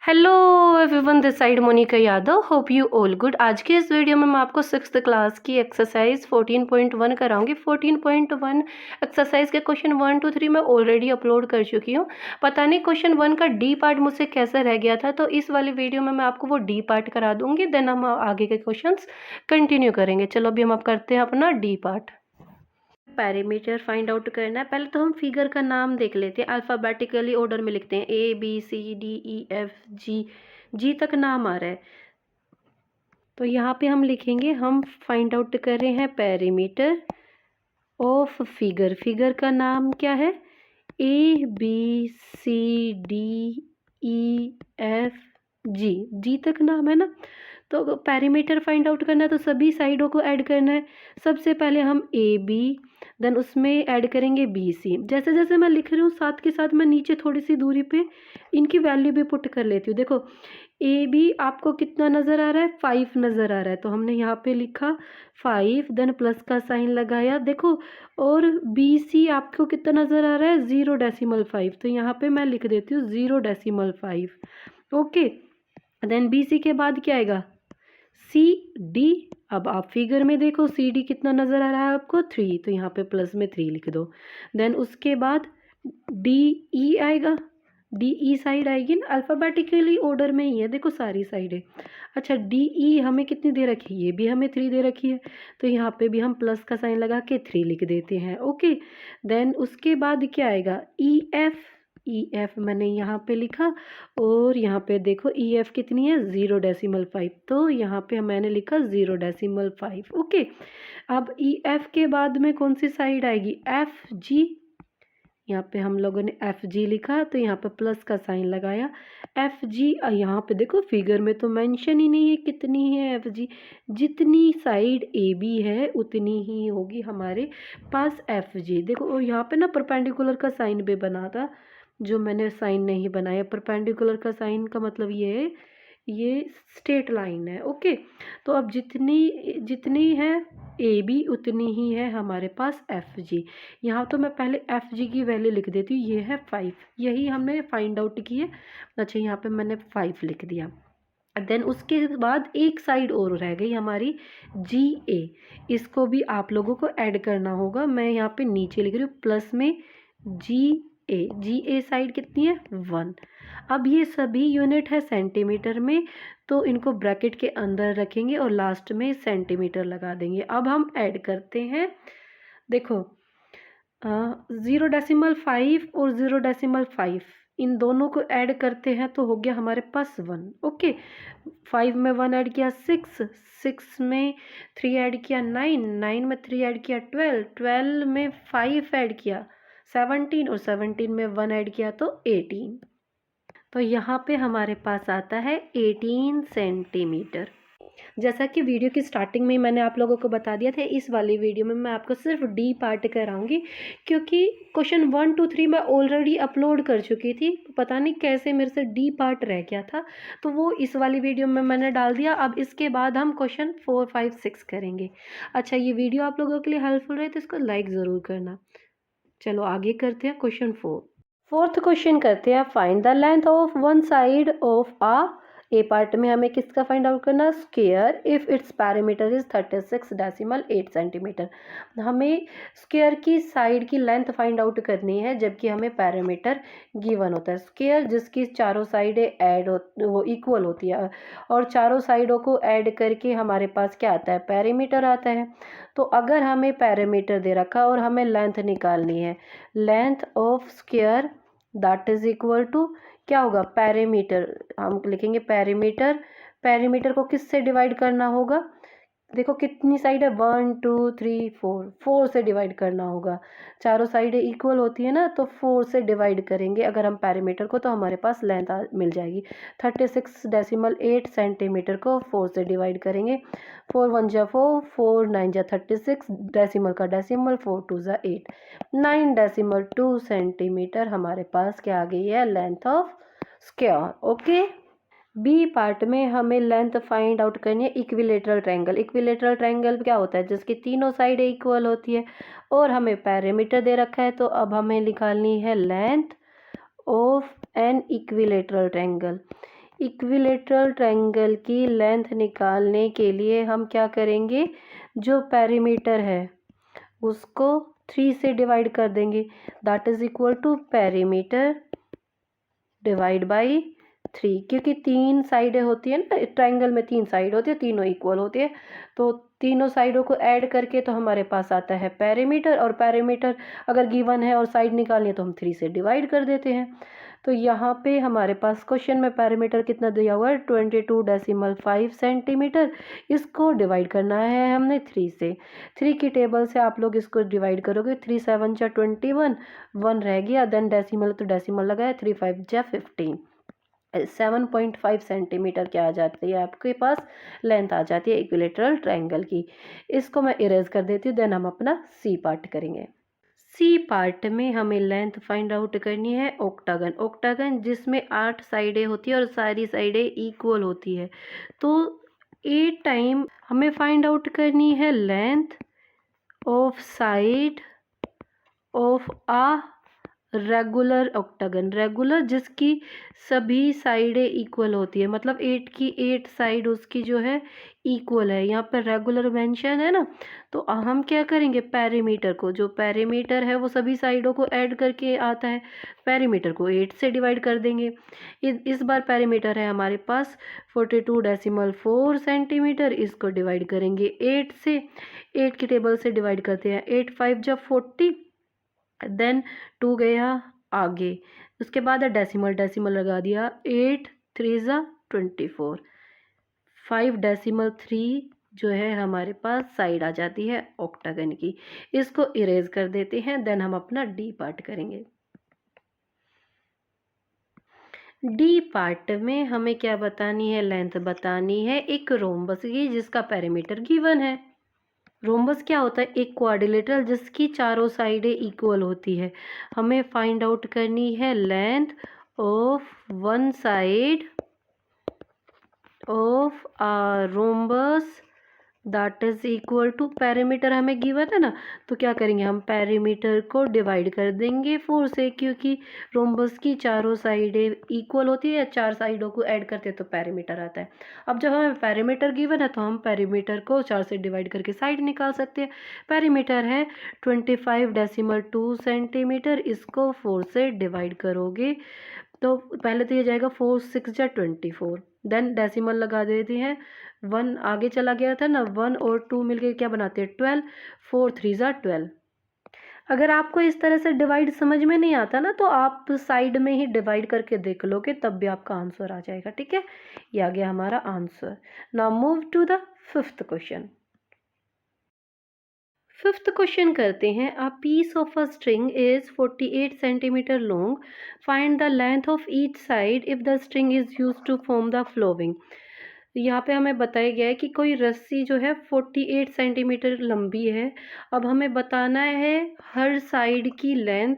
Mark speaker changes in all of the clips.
Speaker 1: Hello everyone, this side Monika Yadav. Hope you all good. आज के इस वीडियो में मैं आपको 6th क्लास की एक्सरसाइज 14.1 कराऊंगी। 14.1 एक्सरसाइज के क्वेश्चन 1 to 3 मैं ऑलरेडी अपलोड कर चुकी हूँ। पता नहीं क्वेश्चन 1 का डी पार्ट मुझसे कैसे रह गया था, तो इस वाली वीडियो में मैं आपको वो डी पार्ट करा दूंगी। देन हम आगे के क्वेश्चन कंटिन्यू करेंगे। चलो अभी हम आप करते हैं अपना D part. Parameter find out करना है। पहले तो हम फिगर का नाम देख लेते हैं। अल्फ़ाबेटिकली ऑर्डर में लिखते हैं ABCDEFG, जी तक नाम आ रहा है। तो यहाँ पे हम लिखेंगे, हम फाइंड आउट कर रहे हैं पैरामीटर ऑफ फिगर। फिगर का नाम क्या है? ABCDEFG, जी तक नाम है ना। तो पैरामीटर फाइंड आउट करना है तो सभी साइडों को ऐड करना है। सबसे पहले हम AB, देन उसमें ऐड करेंगे BC। जैसे जैसे मैं लिख रही हूँ साथ के साथ मैं नीचे थोड़ी सी दूरी पे इनकी वैल्यू भी पुट कर लेती हूँ। देखो AB आपको कितना नज़र आ रहा है? 5 नज़र आ रहा है, तो हमने यहाँ पे लिखा 5, देन प्लस का साइन लगाया। देखो, और BC आपको कितना नज़र आ रहा है? 0.5, तो यहाँ पे मैं लिख देती हूँ 0.5। ओके, देन BC के बाद क्या आएगा? CD। अब आप फिगर में देखो CD कितना नज़र आ रहा है आपको? 3, तो यहाँ पे प्लस में 3 लिख दो। देन उसके बाद DE आएगा। DE साइड आएगी ना, अल्फ़ाबेटिकली ऑर्डर में ही है, देखो सारी साइडें। अच्छा, DE हमें कितनी दे रखी है? ये भी हमें 3 दे रखी है, तो यहाँ पे भी हम प्लस का साइन लगा के 3 लिख देते हैं। ओके, देन उसके बाद क्या आएगा? EF मैंने यहाँ पे लिखा, और यहाँ पे देखो EF कितनी है? 0.5, तो यहाँ पे मैंने लिखा 0.5। ओके, अब EF के बाद में कौन सी साइड आएगी? FG। यहाँ पे हम लोगों ने FG लिखा, तो यहाँ पे प्लस का साइन लगाया। FG, यहाँ पे देखो फिगर में तो मेंशन ही नहीं है कितनी है FG। जितनी साइड AB है उतनी ही होगी हमारे पास FG। देखो यहाँ पे ना परपेंडिकुलर का साइन भी बना था, जो मैंने साइन नहीं बनाया। परपेंडिकुलर का साइन का मतलब ये स्ट्रेट लाइन है। ओके, तो अब जितनी जितनी है AB उतनी ही है हमारे पास FG। यहाँ तो मैं पहले FG की वैल्यू लिख देती हूँ, ये है 5, यही हमने फाइंड आउट की है। अच्छा, यहाँ पे मैंने 5 लिख दिया। देन उसके बाद एक साइड और रह गई हमारी GA। इसको भी आप लोगों को ऐड करना होगा। मैं यहाँ पे नीचे लिख रही हूँ प्लस में GA साइड कितनी है? 1। अब ये सभी यूनिट है सेंटीमीटर में, तो इनको ब्रैकेट के अंदर रखेंगे और लास्ट में सेंटीमीटर लगा देंगे। अब हम ऐड करते हैं। देखो 0.5 और 0.5, इन दोनों को ऐड करते हैं तो हो गया हमारे पास 1। ओके, 5 में 1 ऐड किया 6, 6 में 3 ऐड किया 9, 9 में 3 ऐड किया 12, 12 में 5 ऐड किया 17, और 17 में 1 ऐड किया तो 18। तो यहाँ पे हमारे पास आता है 18 सेंटीमीटर। जैसा कि वीडियो की स्टार्टिंग में ही मैंने आप लोगों को बता दिया था, इस वाली वीडियो में मैं आपको सिर्फ डी पार्ट कराऊंगी, क्योंकि क्वेश्चन 1 to 3 मैं ऑलरेडी अपलोड कर चुकी थी। पता नहीं कैसे मेरे से डी पार्ट रह गया था, तो वो इस वाली वीडियो में मैंने डाल दिया। अब इसके बाद हम क्वेश्चन 4, 5, 6 करेंगे। अच्छा, ये वीडियो आप लोगों के लिए हेल्पफुल रहे तो इसको लाइक ज़रूर करना। चलो आगे करते हैं क्वेश्चन 4। फोर्थ क्वेश्चन करते हैं, find the length of one side of A part में हमें किसका फाइंड आउट करना? Square if it's parameter is 36.8 centimetre. हमें स्क्वायर की साइड की लेंथ फाइंड आउट करनी है, जबकि हमें पैरामीटर गिवन होता है। स्क्वायर जिसकी चारों साइडें ऐड वो इक्वल होती है, और चारों साइडों को ऐड करके हमारे पास क्या आता है? पैरामीटर आता है। तो अगर हमें पैरामीटर दे रखा और हमें लेंथ निकालनी है, length of square that is equal to क्या होगा? पैरामीटर। हम लिखेंगे पैरामीटर, पैरामीटर को किससे डिवाइड करना होगा? देखो कितनी साइड है? 1 2 3 4, 4 से डिवाइड करना होगा। चारों साइडें इक्वल होती है ना, तो 4 से डिवाइड करेंगे अगर हम पैरामीटर को, तो हमारे पास लेंथ मिल जाएगी। 36.8 सेंटीमीटर को 4 से डिवाइड करेंगे। 4 1 जा 4, 4 9 जा 36, डेसिमल का डेसिमल, 4 2 जा 8, 9.2 सेंटीमीटर हमारे पास क्या आ गई है? Length of square. Okay, B part में हमें लेंथ फाइंड आउट करनी है इक्विलेटरल ट्रायंगल। इक्विलेटरल ट्रायंगल क्या होता है? जिसकी तीनों साइड इक्वल होती है, और हमें पैरामीटर दे रखा है, तो अब हमें निकालनी है length of an equilateral triangle. Equilateral triangle की लेंथ निकालने के लिए हम क्या करेंगे, जो पेरीमीटर है उसको 3 से डिवाइड कर देंगे, that is equal to perimeter divide by 3, क्योंकि 3 साइडें होती है ना, ट्रायंगल में 3 साइड होती है, तीनों इक्वल होती है, तो तीनों साइडों को ऐड करके तो हमारे पास आता है पेरीमीटर, और पेरीमीटर अगर गिवन है और साइड निकालनी है तो हम 3 से डिवाइड कर देते हैं। तो यहाँ पे हमारे पास क्वेश्चन में पेरीमीटर कितना दिया हुआ है, 22.5 सेंटीमीटर। इसको डिवाइड करना है हमने 3 से। 3 की टेबल से आप लोग इसको डिवाइड करोगे, 3 7 जा 21, 1 रह गया, देन डेसिमल तो डेसिमल लगाया, 3 5 जा 15, 7.5 सेंटीमीटर क्या आ जाती है आपके पास, लेंथ आ जाती है इक्विलेटरल ट्रायंगल की। इसको मैं इरेज कर देती हूँ, देन हम अपना सी पार्ट करेंगे। सी पार्ट में हमें लेंथ फाइंड आउट करनी है ऑक्टागन, ऑक्टागन जिसमें 8 साइडें होती है और सारी साइडें इक्वल होती है। तो 8 टाइम हमें फाइंड आउट करनी है length of side of a regular octagon, regular जिसकी सभी साइडें इक्वल होती है, मतलब 8 की 8 साइड उसकी जो है इक्वल है। यहाँ पर रेगुलर मेंशन है ना, तो हम क्या करेंगे, पेरीमीटर को, जो पेरीमीटर है वो सभी साइडों को ऐड करके आता है, पेरीमीटर को 8 से डिवाइड कर देंगे। इस बार पेरीमीटर है हमारे पास 42.4 सेंटीमीटर, इसको डिवाइड करेंगे 8 से, 8 की टेबल से डिवाइड करते हैं, 8 5 जब 40, देन 2 गया आगे, उसके बाद डेसिमल, डेसिमल लगा दिया, 8 3 जा 24, 5 डेसिमल 3 जो है हमारे पास साइड आ जाती है ऑक्टागन की। इसको इरेज कर देते हैं, देन हम अपना डी पार्ट करेंगे। डी पार्ट में हमें क्या बतानी है, लेंथ बतानी है एक रोम्बस की जिसका पेरीमीटर गिवन है। रोम्बस क्या होता है, एक क्वाड्रिलेटरल जिसकी चारों साइडें इक्वल होती है। हमें फाइंड आउट करनी है length of one side of rhombus that is equal to, perimeter हमें गिवन है ना, तो क्या करेंगे हम पेरीमीटर को डिवाइड कर देंगे 4 से, क्योंकि रोम्बस की चारों साइडें इक्वल होती है, 4 साइडों को ऐड करते हैं तो पेरीमीटर आता है। अब जब हमें पेरीमीटर गिवन है तो हम पेरीमीटर को 4 से डिवाइड करके साइड निकाल सकते हैं। पेरीमीटर है 25.2 सेंटीमीटर, इसको 4 से डिवाइड करोगे तो पहले तो ये जाएगा 4 6 जा 24, देन डेसिमल लगा देते हैं, 1 आगे चला गया था ना, 1 और 2 मिलके क्या बनाते हैं 12, 4 3 जा 12। अगर आपको इस तरह से डिवाइड समझ में नहीं आता ना, तो आप साइड में ही डिवाइड करके देख लोगे, तब भी आपका आंसर आ जाएगा। ठीक है, ये आ गया हमारा answer. Now move to the 5th question. 5th question करते हैं, a piece of a string is 48 centimetre long, find the length of each side if the string is use to form the following. यहाँ पे हमें बताया गया है कि कोई रस्सी जो है 48 सेंटीमीटर लंबी है। अब हमें बताना है हर साइड की लेंथ,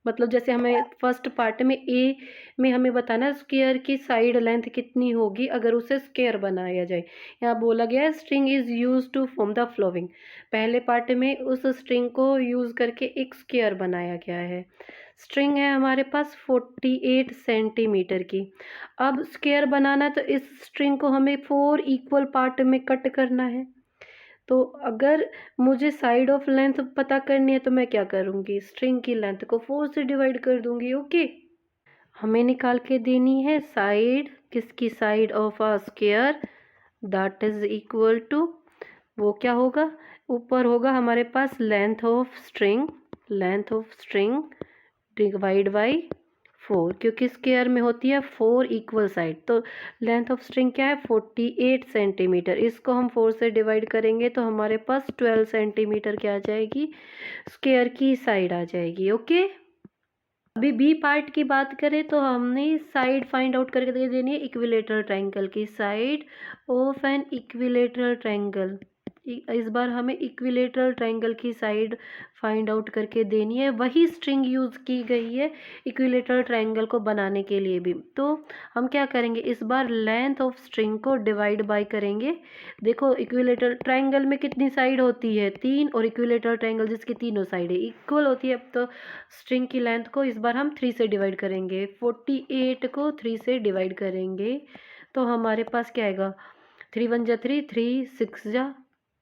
Speaker 1: मतलब जैसे हमें फर्स्ट पार्ट में ए में हमें बताना है स्क्वायर की साइड लेंथ कितनी होगी अगर उसे स्क्वायर बनाया जाए। यहाँ बोला गया है string is use to form the following, पहले पार्ट में उस स्ट्रिंग को यूज करके एक स्क्वायर बनाया गया है। स्ट्रिंग है हमारे पास 48 सेंटीमीटर की। अब स्क्वायर बनाना है तो इस स्ट्रिंग को हमें 4 इक्वल पार्ट में कट करना है। तो अगर मुझे साइड ऑफ लेंथ पता करनी है तो मैं क्या करूँगी, स्ट्रिंग की लेंथ को 4 से डिवाइड कर दूँगी। ओके, हमें निकाल के देनी है साइड, किसकी side of a square, that is equal to, वो क्या होगा, ऊपर होगा हमारे पास length of string, length of string divide by 4, क्योंकि स्क्वायर में होती है 4 इक्वल साइड, तो लेंथ ऑफ स्ट्रिंग क्या है 48 सेंटीमीटर, इसको हम 4 से डिवाइड करेंगे तो हमारे पास 12 सेंटीमीटर क्या आ जाएगी, स्क्वायर की साइड आ जाएगी। ओके, अभी बी पार्ट की बात करें तो हमने साइड फाइंड आउट करके दे देनी है इक्विलेटरल ट्रायंगल की, side of an equilateral triangle इस बार हमें इक्विलेटरल ट्रायंगल की साइड फाइंड आउट करके देनी है। वही स्ट्रिंग यूज़ की गई है इक्विलेटरल ट्रायंगल को बनाने के लिए भी। तो हम क्या करेंगे, इस बार लेंथ ऑफ स्ट्रिंग को डिवाइड बाय करेंगे। देखो इक्विलेटरल ट्रायंगल में कितनी साइड होती है, 3, और इक्विलेटरल ट्रायंगल जिसकी तीनों साइडें इक्वल होती है। अब तो स्ट्रिंग की लेंथ को इस बार हम 3 से डिवाइड करेंगे। 48 को 3 से डिवाइड करेंगे तो हमारे पास क्या आएगा, 3 1 जा 3, 3 6 जा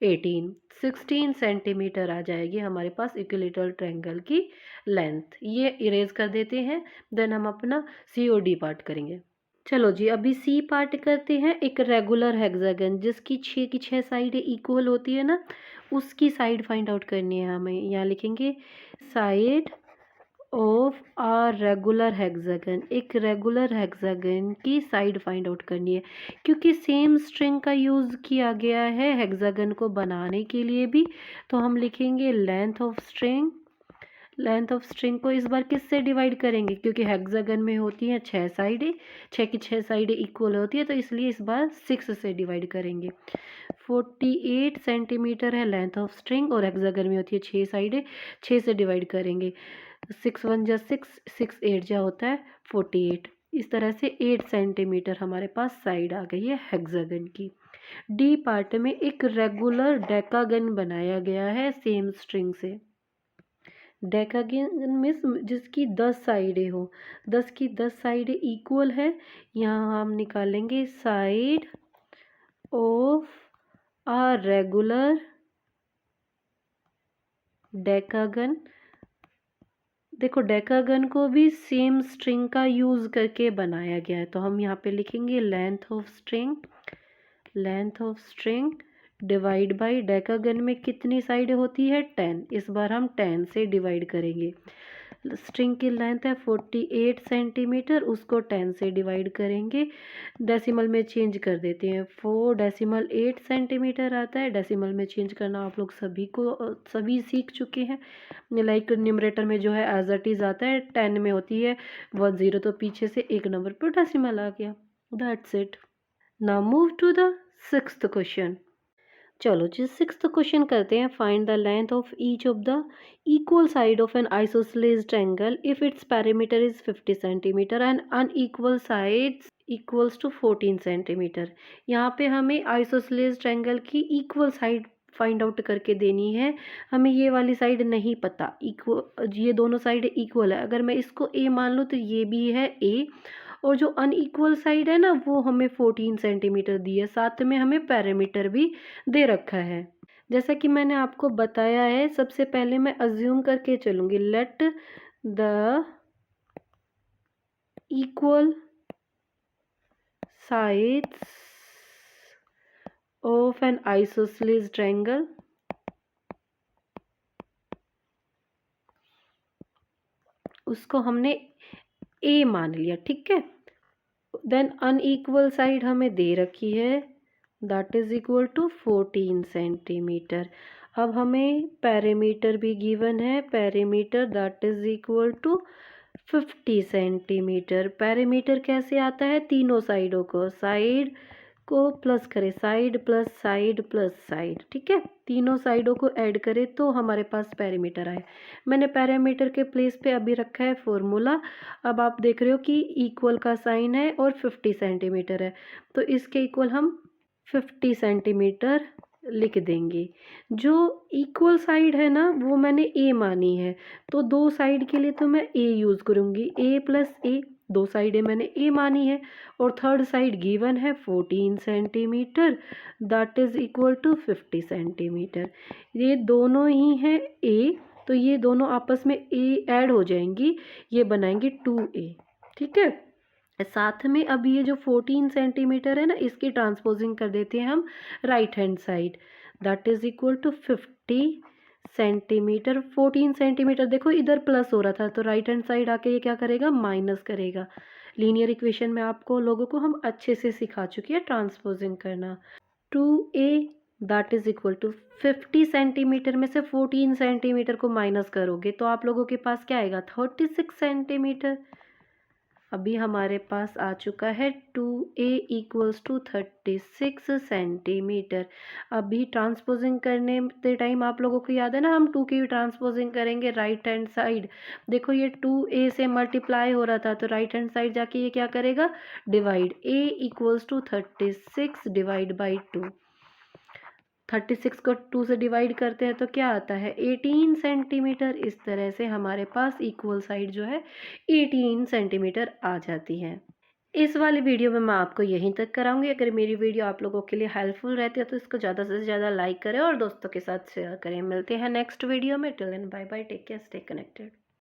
Speaker 1: 18, 16 सेंटीमीटर आ जाएगी हमारे पास इक्विलेटरल ट्रायंगल की लेंथ। ये इरेज कर देते हैं। देन हम अपना COD पार्ट करेंगे। चलो जी, अभी सी पार्ट करते हैं। एक रेगुलर हेक्सागन जिसकी 6 की 6 साइडें इक्वल होती है ना, उसकी साइड फाइंड आउट करनी है हमें। यहाँ लिखेंगे side of a regular hexagon. एक रेगुलर हेक्सागन की साइड फाइंड आउट करनी है, क्योंकि सेम स्ट्रिंग का यूज़ किया गया है हेक्सागन को बनाने के लिए भी। तो हम लिखेंगे length of string. Length of string को इस बार किससे डिवाइड करेंगे, क्योंकि हेक्सागन में होती हैं 6 साइडें, 6 की 6 साइडें इक्वल होती है, तो इसलिए इस बार 6 से डिवाइड करेंगे। 48 सेंटीमीटर है लेंथ ऑफ स्ट्रिंग, और हेक्सागन में होती है 6 साइडें, 6 से डिवाइड करेंगे। 6 1 जा 6, 6 8 जा होता है 48। इस तरह से 8 सेंटीमीटर हमारे पास साइड आ गई है हेक्सागन की। डी पार्ट में एक रेगुलर डेकागन बनाया गया है सेम स्ट्रिंग से। डेकागन मीन्स जिसकी 10 साइडें हो, 10 की 10 साइडें इक्वल है। यहाँ हम निकालेंगे side of a regular decagon. देखो डेकागन को भी सेम स्ट्रिंग का यूज़ करके बनाया गया है, तो हम यहाँ पे लिखेंगे length of string. Length of string divide by decagon में कितनी साइड होती है, 10। इस बार हम 10 से डिवाइड करेंगे। स्ट्रिंग की लेंथ है 48 सेंटीमीटर, उसको 10 से डिवाइड करेंगे। डेसिमल में चेंज कर देते हैं। 4.8 सेंटीमीटर आता है। डेसिमल में चेंज करना आप लोग सभी सीख चुके हैं। लाइक न्यूमरेटर में जो है एज इट इज़ आता है, 10 में होती है 10, तो पीछे से एक नंबर पर डेसिमल आ गया। That's it. Now move to the 6th question. चलो जी, 6th क्वेश्चन करते हैं। Find the length of each of the equal side of an isosceles triangle if it's parameter is 50 centimetre and unequal sides equals to 14 centimetre. यहाँ पे हमें isosceles triangle की equal side find out करके देनी है। हमें ये वाली साइड नहीं पता, इक्वल, ये दोनों साइड इक्वल है। अगर मैं इसको ए मान लूँ तो ये भी है ए, और जो अनइक्वल साइड है ना वो हमें 14 सेंटीमीटर दी है। साथ में हमें पैरामीटर भी दे रखा है। जैसा कि मैंने आपको बताया है, सबसे पहले मैं अज्यूम करके चलूँगी, let the equal sides of an isosceles triangle उसको हमने ए मान लिया, ठीक है। देन अनइक्वल साइड हमें दे रखी है, that is equal to 14 centimetre. अब हमें पैरामीटर भी गिवन है, parameter that is equal to 50 centimetre. Parameter कैसे आता है, तीनों साइडों को, साइड को प्लस करें, side plus side plus side, ठीक है। तीनों साइडों को ऐड करें तो हमारे पास पैरामीटर आए। मैंने पैरामीटर के प्लेस पे अभी रखा है फॉर्मूला। अब आप देख रहे हो कि इक्वल का साइन है और 50 सेंटीमीटर है, तो इसके इक्वल हम 50 सेंटीमीटर लिख देंगे। जो इक्वल साइड है ना वो मैंने ए मानी है, तो दो साइड के लिए तो मैं ए यूज़ करूँगी, ए प्लस ए, दो साइडें मैंने ए मानी है। और थर्ड साइड गिवन है 14 centimetre, that is equal to 50 centimetre. ये दोनों ही हैं ए, तो ये दोनों आपस में ए ऐड हो जाएंगी, ये बनाएंगे 2a, ठीक है। साथ में अब ये जो 14 सेंटीमीटर है ना, इसकी ट्रांसपोजिंग कर देते हैं हम right hand side, that is equal to 50 centimetre. 14 centimetre देखो इधर प्लस हो रहा था, तो राइट हैंड साइड आके ये क्या करेगा, माइनस करेगा। लीनियर इक्वेशन में आपको लोगों को हम अच्छे से सिखा चुके हैं ट्रांसपोजिंग करना। 2a that is equal to 50 centimetre में से 14 सेंटीमीटर को माइनस करोगे तो आप लोगों के पास क्या आएगा, 36 सेंटीमीटर। अभी हमारे पास आ चुका है 2a इक्वल्स टू 36 सेंटीमीटर। अभी ट्रांसपोजिंग करने के टाइम आप लोगों को याद है ना, हम 2 की ट्रांसपोजिंग करेंगे राइट हैंड साइड। देखो ये 2a से मल्टीप्लाई हो रहा था, तो राइट हैंड साइड जाके ये क्या करेगा, divide. a equals to 36 divide by 2। 36 को 2 से डिवाइड करते हैं तो क्या आता है, 18 सेंटीमीटर। इस तरह से हमारे पास इक्वल साइड जो है 18 सेंटीमीटर आ जाती है। इस वाली वीडियो में मैं आपको यहीं तक कराऊंगी। अगर मेरी वीडियो आप लोगों के लिए हेल्पफुल रहती है तो इसको ज़्यादा से ज़्यादा लाइक करें और दोस्तों के साथ शेयर करें। मिलते हैं नेक्स्ट वीडियो में। Till then bye bye, take care, stay connected.